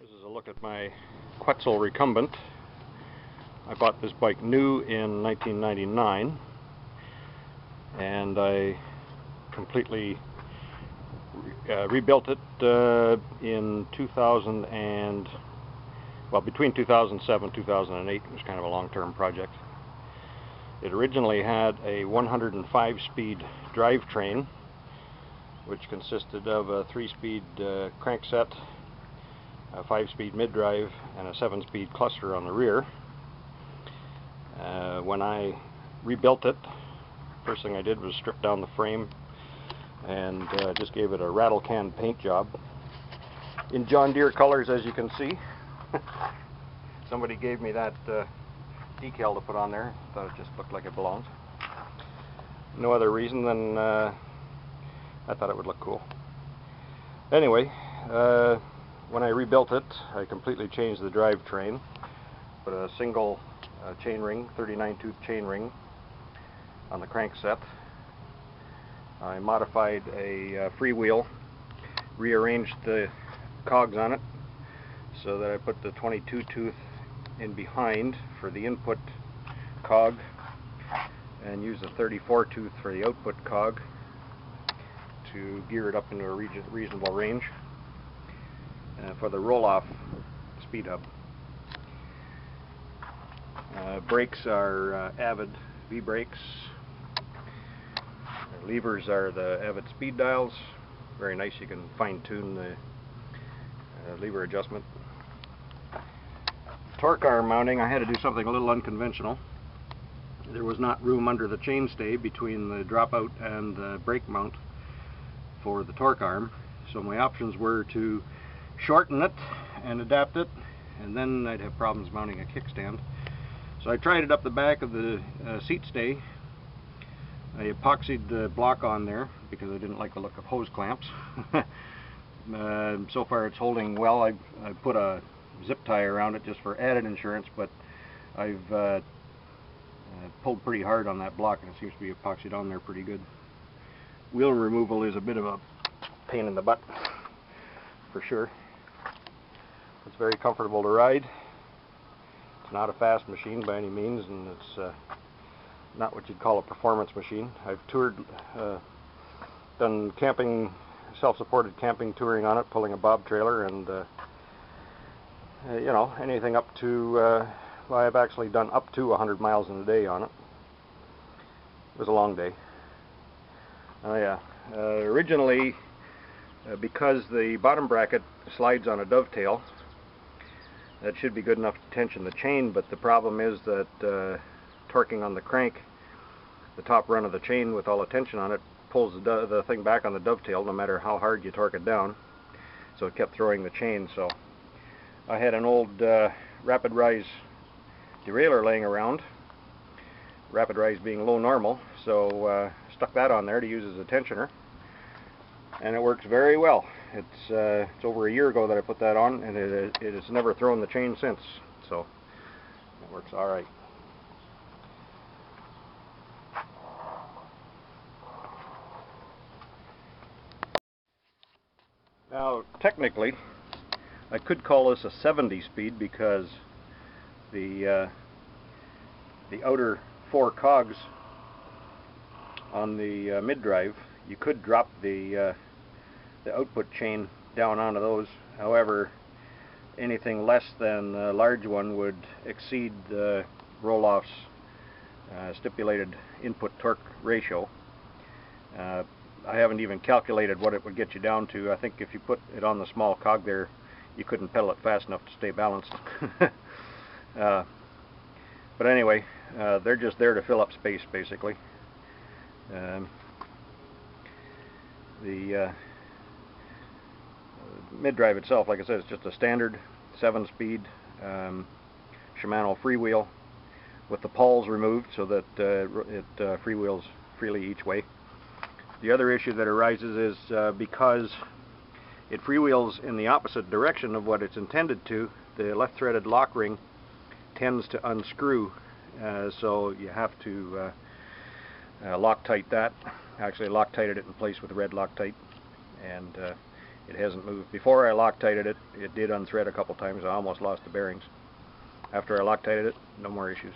This is a look at my Quetzal recumbent. I bought this bike new in 1999 and I completely rebuilt it in 2000 and, well, between 2007 and 2008. It was kind of a long-term project. It originally had a 105-speed drivetrain, which consisted of a 3-speed crankset, a 5-speed mid-drive, and a 7-speed cluster on the rear. When I rebuilt it, first thing I did was strip down the frame and just gave it a rattle can paint job in John Deere colors, as you can see. Somebody gave me that decal to put on there. Thought it just looked like it belonged. No other reason than I thought it would look cool. Anyway, when I rebuilt it, I completely changed the drivetrain. Put a single chainring, 39-tooth chainring on the crankset. I modified a freewheel, rearranged the cogs on it so that I put the 22-tooth in behind for the input cog and used the 34-tooth for the output cog to gear it up into a reasonable range for the Rohloff speed hub. Brakes are Avid V brakes. Levers are the Avid speed dials. Very nice. You can fine-tune the lever adjustment. Torque arm mounting, I had to do something a little unconventional. There was not room under the chainstay between the dropout and the brake mount for the torque arm, so my options were to shorten it and adapt it, and then I'd have problems mounting a kickstand. So I tried it up the back of the seat stay. I epoxied the block on there because I didn't like the look of hose clamps. So far it's holding well. I put a zip tie around it just for added insurance, but I've pulled pretty hard on that block and it seems to be epoxied on there pretty good. Wheel removal is a bit of a pain in the butt, for sure. It's very comfortable to ride. It's not a fast machine by any means, and it's not what you'd call a performance machine. I've toured, done camping, self-supported camping touring on it, pulling a bob trailer, and you know, anything up to, well, I've actually done up to 100 miles in a day on it. It was a long day. Oh yeah, originally, because the bottom bracket slides on a dovetail, that should be good enough to tension the chain, but the problem is that torquing on the crank, the top run of the chain with all the tension on it, pulls the thing back on the dovetail no matter how hard you torque it down. So it kept throwing the chain. So I had an old rapid rise derailleur laying around, rapid rise being low normal, so stuck that on there to use as a tensioner, and it works very well. It's over a year ago that I put that on, and it has never thrown the chain since, so it works all right. Now, technically, I could call this a 70 speed because the outer 4 cogs on the mid-drive, you could drop the output chain down onto those. However, anything less than the large one would exceed the Rohloff's stipulated input torque ratio. I haven't even calculated what it would get you down to. I think if you put it on the small cog there, you couldn't pedal it fast enough to stay balanced. But anyway, they're just there to fill up space, basically. The mid-drive itself, like I said, is just a standard 7-speed Shimano freewheel with the pawls removed so that it freewheels freely each way. The other issue that arises is because it freewheels in the opposite direction of what it's intended to, the left-threaded lock ring tends to unscrew, so you have to Loctite that. Actually Loctited it in place with red Loctite, and it hasn't moved. Before I Loctited it, it did unthread a couple times. I almost lost the bearings. After I Loctited it, no more issues.